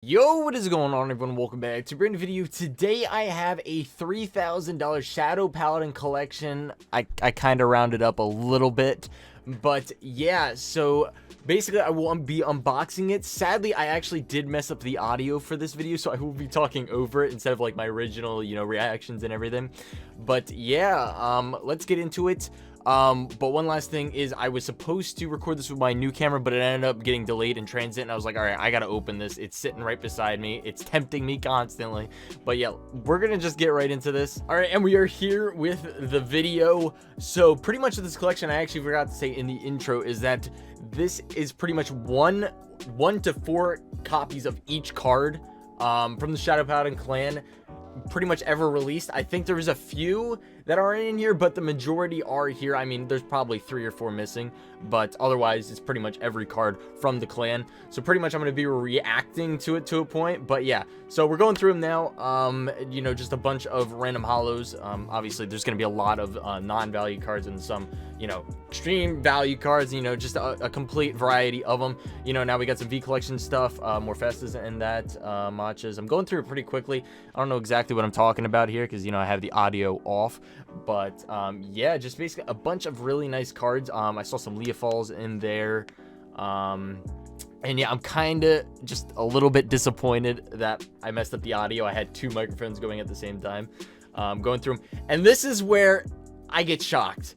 Yo, what is going on, everyone? Welcome back to a brand new video. Today I have a $3,000 Shadow Paladin collection. I kind of rounded up a little bit, but yeah, so basically I will be unboxing it. Sadly, I actually did mess up the audio for this video, so I will be talking over it instead of like my original, reactions and everything. But yeah, let's get into it. But one last thing is I was supposed to record this with my new camera, but it ended up getting delayed in transit, and I was like, all right, I gotta open this. It's sitting right beside me. It's tempting me constantly. But yeah, we're gonna just get right into this. All right, and we are here with the video. So pretty much of this collection, I actually forgot to say in the intro, is that this is pretty much one to four copies of each card from the Shadow Paladin clan pretty much ever released. I think there's a few that are in here, but the majority are here. I mean, there's probably 3 or 4 missing, but otherwise it's pretty much every card from the clan. So pretty much I'm going to be reacting to it to a point. But yeah, so we're going through them now. Just a bunch of random hollows. Obviously there's going to be a lot of non-value cards and some extreme value cards, just a complete variety of them. Now we got some V collection stuff, more Festas and that, matchas. I'm going through it pretty quickly. I don't know exactly what I'm talking about here because I have the audio off, but yeah, just basically a bunch of really nice cards. I saw some Leafalls in there, and yeah, I'm kind of just a little bit disappointed that I messed up the audio. I had 2 microphones going at the same time, going through them, and this is where I get shocked.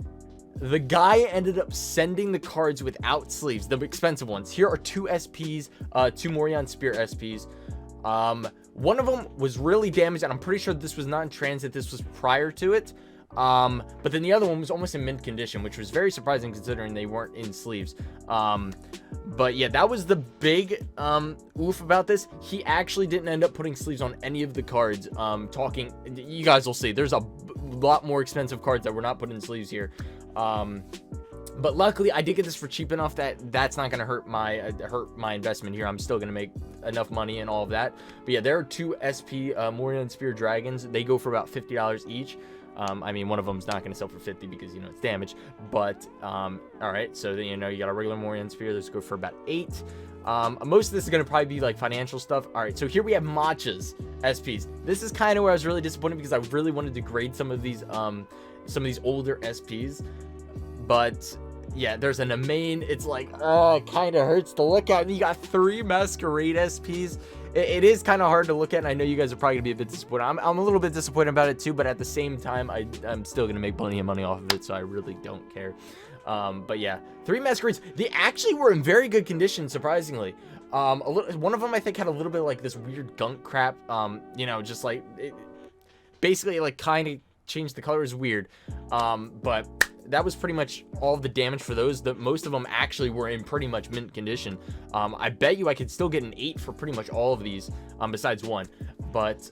The guy ended up sending the cards without sleeves, the expensive ones. Here are 2 SPs, 2 Morion Spear SPs. One of them was really damaged, and I'm pretty sure this was not in transit. This was prior to it. But then the other one was almost in mint condition, which was very surprising considering they weren't in sleeves. But yeah, that was the big oof about this. He actually didn't end up putting sleeves on any of the cards. You guys will see. There's a lot more expensive cards that were not put in sleeves here. But luckily I did get this for cheap enough that that's not going to hurt my investment here. I'm still going to make enough money and all of that. But yeah, there are 2 SP Morion Spear Dragons. They go for about $50 each. I mean, one of them's not going to sell for 50 because it's damaged, but all right, so then you got a regular Morion Spear. Let's go for about 8. Most of this is going to probably be like financial stuff. All right, so here we have matchas SPs. This is kind of where I was really disappointed because I really wanted to grade some of these older SPs, but yeah, there's an main. It's like, it kind of hurts to look at. And you got 3 Masquerade SPs. It is kind of hard to look at, and I know you guys are probably gonna be a bit disappointed. I'm a little bit disappointed about it too, but at the same time, I'm still gonna make plenty of money off of it, so I really don't care. But yeah, 3 Masquerades. They actually were in very good condition, surprisingly. One of them I think had a little bit of like this weird gunk crap. Just like basically like kind of changed the color. It was weird. But that was pretty much all of the damage for those. Most of them actually were in pretty much mint condition. I bet you I could still get an 8 for pretty much all of these, besides 1. But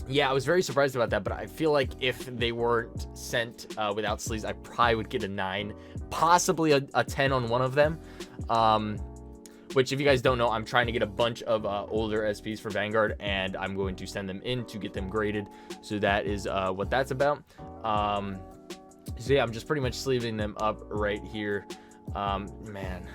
yeah, I was very surprised about that. But I feel like if they weren't sent without sleeves, I probably would get a 9, possibly a 10 on one of them. Which, if you guys don't know, I'm trying to get a bunch of older SPs for Vanguard, and I'm going to send them in to get them graded. So that is what that's about. So yeah, I'm just pretty much sleeving them up right here. Man,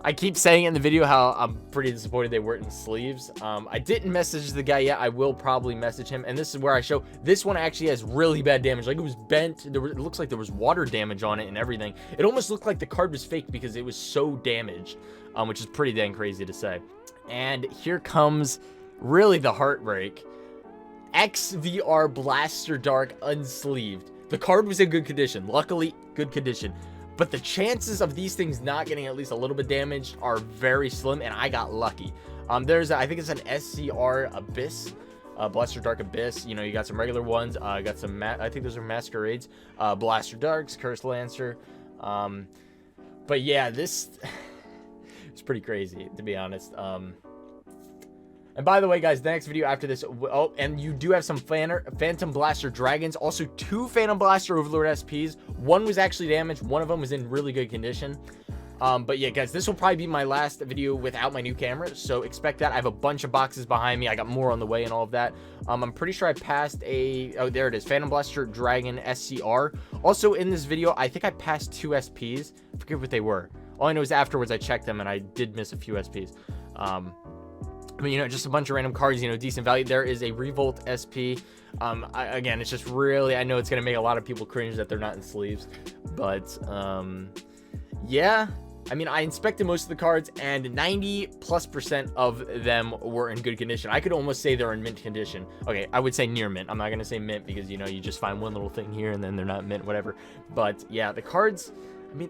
I keep saying in the video how I'm pretty disappointed they weren't in sleeves. I didn't message the guy yet. I will probably message him, and this is where I show this one actually has really bad damage. Like, it was bent. It looks like there was water damage on it and everything. It almost looked like the card was fake because it was so damaged, which is pretty dang crazy to say. And here comes really the heartbreak. XVR Blaster Dark unsleeved. The card was in good condition, luckily good condition, but the chances of these things not getting at least a little bit damaged are very slim, and I got lucky. I think it's an SCR Abyss, Blaster Dark Abyss. You got some regular ones. Got some I think those are Masquerades, Blaster Darks, Curse Lancer. But yeah, this it's pretty crazy, to be honest. And by the way, guys, the next video after this, and you do have some Phantom Blaster Dragons, also 2 Phantom Blaster Overlord SPs. 1 was actually damaged, 1 of them was in really good condition. But yeah, guys, this will probably be my last video without my new camera, so expect that. I have a bunch of boxes behind me. I got more on the way and all of that. I'm pretty sure I passed there it is, Phantom Blaster Dragon SCR. Also in this video, I think I passed 2 SPs. I forget what they were. All I know is afterwards I checked them and I did miss a few SPs. I mean, you know, just a bunch of random cards, you know, decent value. There is a Revolt SP. Again, it's just really, I know it's going to make a lot of people cringe that they're not in sleeves, but, yeah. I mean, I inspected most of the cards, and 90+% of them were in good condition. I could almost say they're in mint condition. Okay, I would say near mint. I'm not going to say mint because, you know, you just find one little thing here and then they're not mint, whatever. But, yeah, the cards, I mean,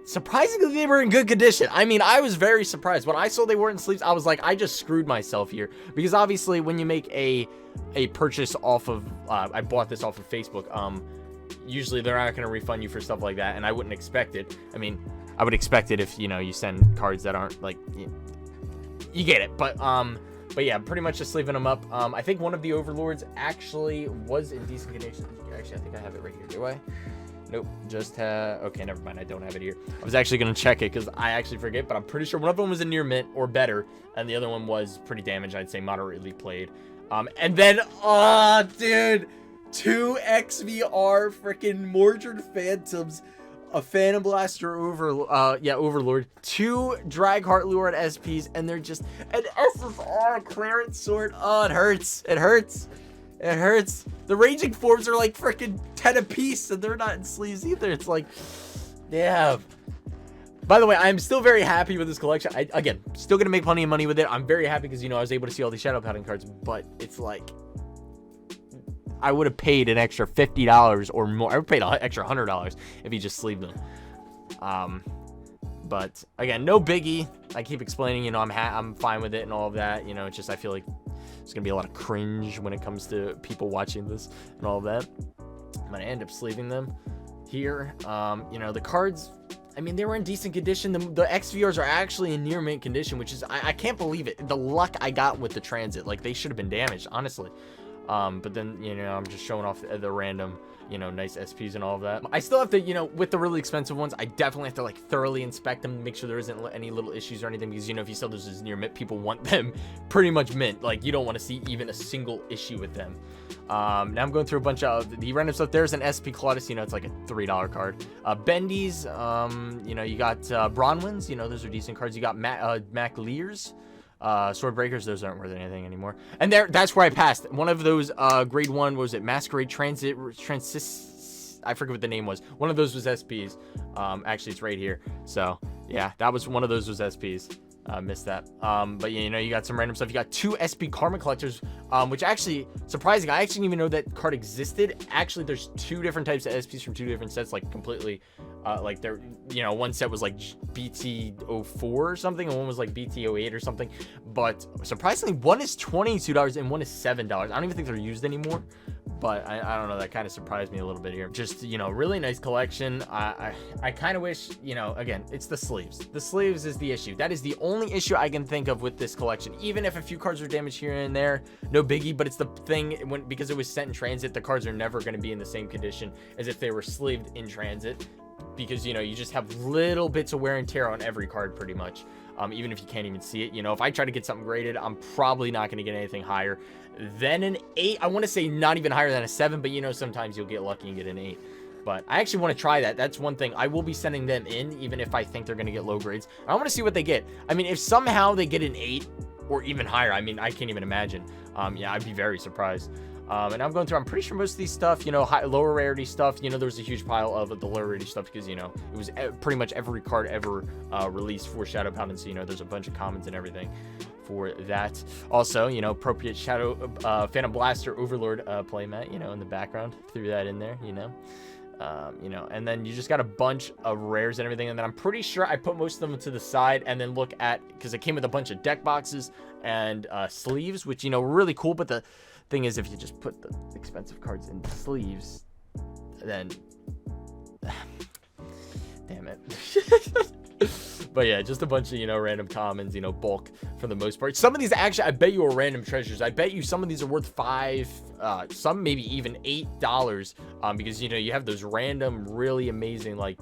surprisingly, they were in good condition. I mean, I was very surprised. When I saw they weren't in sleeves, I was like, I just screwed myself here. Because, obviously, when you make a purchase off of, I bought this off of Facebook, usually they're not going to refund you for stuff like that, and I wouldn't expect it. I mean, I would expect it if, you know, you send cards that aren't, like, you get it. But yeah, pretty much just leaving them up. I think one of the Overlords actually was in decent condition. Actually, I think I have it right here. Do I? Nope, just okay, never mind, I don't have it here. I was actually going to check it because I actually forget, but I'm pretty sure one of them was a near mint or better, and the other one was pretty damaged, I'd say moderately played. And then, oh, dude, 2 XVR freaking Mordred Phantoms, a Phantom Blaster Overlord, 2 Dragheart Luard SPs, and they're just an SSR clearance sword. Oh, it hurts. It hurts. It hurts. The Raging Forms are like freaking 10 apiece, and they're not in sleeves either. It's like, yeah. By the way, I'm still very happy with this collection. Again, still gonna make plenty of money with it. I'm very happy because, you know, I was able to see all these Shadow Paladin cards, but it's like, I would have paid an extra $50 or more. I would have paid an extra $100 if he just sleeved them. But again, no biggie. I keep explaining, you know, I'm fine with it and all of that. You know, it's just, I feel like there's gonna be a lot of cringe when it comes to people watching this and all of that. I'm gonna end up sleeving them here. You know, the cards, I mean, they were in decent condition. The XVRs are actually in near mint condition, which is, I can't believe it. The luck I got with the transit, like, they should have been damaged, honestly. But then, you know, I'm just showing off the random, you know, nice SPs and all of that. I still have to, you know, with the really expensive ones, I definitely have to, like, thoroughly inspect them to make sure there isn't any little issues or anything, because, you know, if you sell those as near mint, people want them pretty much mint. Like, you don't want to see even a single issue with them. Now I'm going through a bunch of the random stuff. There's an SP Colossus, you know, it's like a $3 card. Bendy's, you know, you got Bronwyn's, you know, those are decent cards. You got Mac Lears. Sword Breakers, those aren't worth anything anymore. And that's where I passed. One of those grade 1, what was it? Masquerade I forget what the name was. One of those was SPs. Actually, it's right here. So, yeah, that was one of those was SPs. Missed that. But yeah, you know, you got some random stuff. You got 2 SP Karma Collectors, which actually, surprising, I actually didn't even know that card existed. Actually, there's 2 different types of SPs from 2 different sets, like completely, like they're, you know, one set was like BT04 or something, and one was like BT08 or something. But surprisingly, one is $22 and one is $7. I don't even think they're used anymore. But I don't know, that kind of surprised me a little bit here. Just, you know, really nice collection. I kind of wish, you know, again, it's the sleeves. The sleeves is the issue. That is the only issue I can think of with this collection. Even if a few cards are damaged here and there, no biggie. But it's the thing, because it was sent in transit, the cards are never going to be in the same condition as if they were sleeved in transit. Because, you know, you just have little bits of wear and tear on every card pretty much. Even if you can't even see it. You know, if I try to get something graded, I'm probably not going to get anything higher than an 8. I want to say not even higher than a 7, but, you know, sometimes you'll get lucky and get an 8. But I actually want to try that. That's one thing. I will be sending them in, even if I think they're going to get low grades. I want to see what they get. I mean, if somehow they get an 8 or even higher, I mean, I can't even imagine. Yeah, I'd be very surprised. And I'm going through, I'm pretty sure most of these stuff, you know, lower rarity stuff, you know, there was a huge pile of the lower rarity stuff because, you know, it was pretty much every card ever released for Shadow Paladin. So, you know, there's a bunch of commons and everything for that. Also, you know, appropriate Shadow Phantom Blaster Overlord playmat, you know, in the background. Threw that in there, you know. You know, and then you just got a bunch of rares and everything, and then I'm pretty sure I put most of them to the side and then look at, because it came with a bunch of deck boxes and sleeves, which, you know, were really cool. But the thing is, if you just put the expensive cards in sleeves, then damn it. But yeah, just a bunch of, you know, random commons, you know, bulk for the most part. Some of these actually, I bet you are random treasures. I bet you some of these are worth $5, some maybe even $8, because, you know, you have those random, really amazing, like,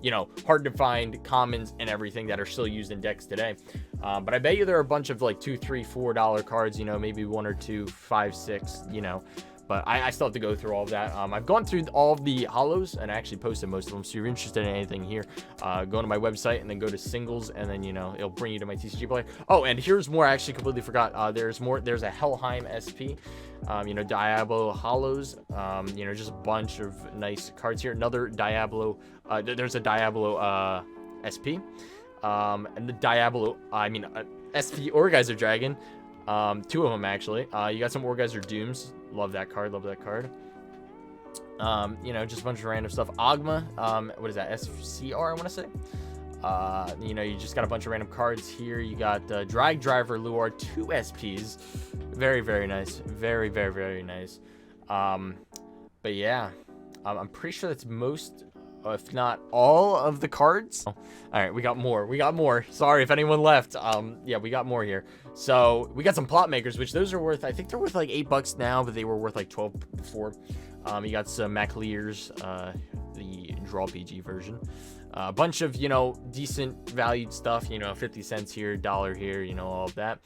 you know, hard to find commons and everything that are still used in decks today. But I bet you there are a bunch of like $2, $3, $4 cards, you know, maybe 1 or 2, 5, 6, you know. But I still have to go through all of that. I've gone through all of the hollows and I actually posted most of them. So if you're interested in anything here, go to my website and then go to singles, and then, you know, it'll bring you to my TCG player. Oh, and here's more. I actually completely forgot. There's more. There's a Helheim SP. You know, Diablo hollows. You know, just a bunch of nice cards here. Another Diablo. There's a Diablo SP. And the Diablo. SP Orgeyser Dragon. Two of them actually. You got some Orgeyser Dooms. Love that card. Love that card. You know, just a bunch of random stuff. Ogma. What is that? SCR, I want to say. You know, you just got a bunch of random cards here. You got Drag Driver Luard, 2 SPs. Very, very nice. Very, very, very nice. But yeah, I'm pretty sure that's most, if not all, of the cards. All right, we got more. We got more. Sorry if anyone left. Yeah, we got more here. So we got some plot makers, which those are worth, I think they're worth like $8 now, but they were worth like 12 before. You got some MacLears, the Draw PG version. A bunch of, you know, decent valued stuff, you know, 50 cents here, $1 here, you know, all of that.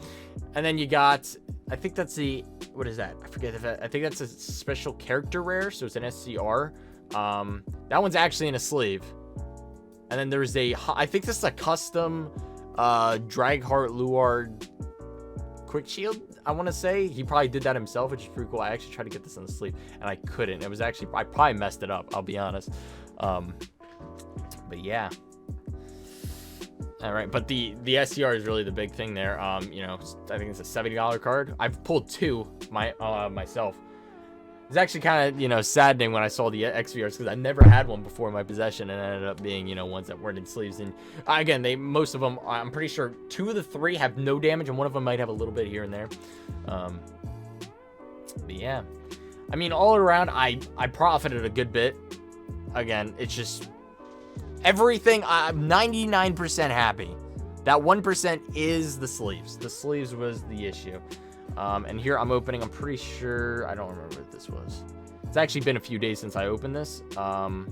And then you got, I think that's the, what is that? I forget if I think that's a special character rare. So it's an SCR. That one's actually in a sleeve. And then there's a, I think this is a custom Dragheart Luard Quick Shield, I want to say. He probably did that himself, which is pretty cool. I actually tried to get this on the sleeve and I couldn't. It was actually, I probably messed it up, I'll be honest. But yeah. All right, but the SCR is really the big thing there. You know, I think it's a $70 card. I've pulled 2 myself. It's actually kind of, you know, saddening when I saw the XVRs because I never had one before in my possession, and it ended up being, you know, ones that weren't in sleeves. And again, most of them, I'm pretty sure 2 of the 3 have no damage, and one of them might have a little bit here and there. But yeah, I mean, all around, I profited a good bit. Again, it's just everything. I'm 99% happy. That 1% is the sleeves. The sleeves was the issue. And here I'm opening, I'm pretty sure, I don't remember what this was. It's actually been a few days since I opened this. Oh,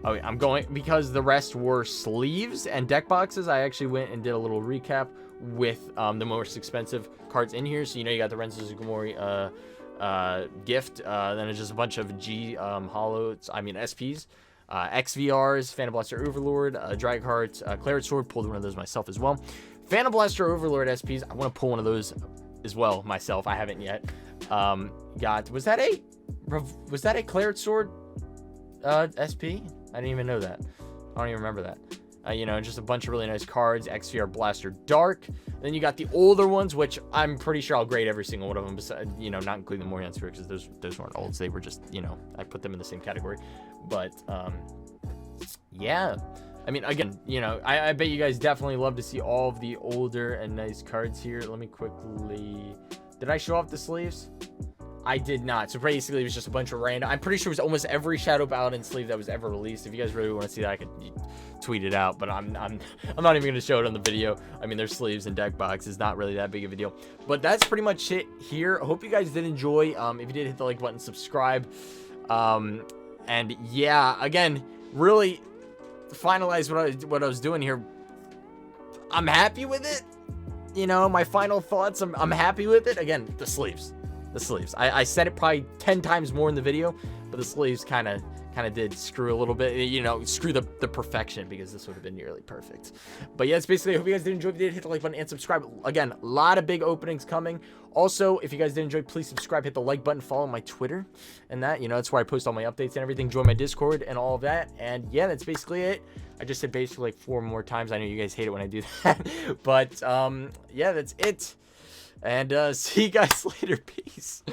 I'm going, because the rest were sleeves and deck boxes, I actually went and did a little recap with the most expensive cards in here. So, you know, you got the Renzo Zugimori gift, then it's just a bunch of SPs. XVRs, Phantom Blaster Overlord, Dragheart, Claret Sword, pulled one of those myself as well. Phantom Blaster Overlord SPs, I want to pull one of those as well myself. I haven't yet. Was that a Claret Sword SP? I didn't even know that. I don't even remember that. You know, just a bunch of really nice cards. XVR Blaster Dark. Then you got the older ones, which I'm pretty sure I'll grade every single one of them. Besides, you know, not including the Morion Sphere, because those weren't olds. They were just, you know, I put them in the same category. But yeah. I mean, again, you know, I bet you guys definitely love to see all of the older and nice cards here. Let me quickly... Did I show off the sleeves? I did not. So basically, it was just a bunch of random... I'm pretty sure it was almost every Shadow Paladin sleeve that was ever released. If you guys really want to see that, I could tweet it out. But I'm not even going to show it on the video. I mean, there's sleeves and deck boxes. Not really that big of a deal. But that's pretty much it here. I hope you guys did enjoy. If you did, hit the like button, subscribe. And yeah, again, really... to finalize what I was doing here, I'm happy with it. You know, my final thoughts, I'm happy with it. Again, the sleeves. I said it probably 10 times more in the video, but the sleeves kind of did screw a little bit, you know, screw the perfection, because this would have been nearly perfect. But yeah, it's basically, I hope you guys did enjoy. If you did, hit the like button and subscribe. Again, a lot of big openings coming. Also, if you guys did enjoy, please subscribe, hit the like button, follow my Twitter and that, you know, that's where I post all my updates and everything. Join my Discord and all of that. And yeah, that's basically it. I just said basically like 4 more times. I know you guys hate it when I do that, but yeah, that's it. And see you guys later. Peace.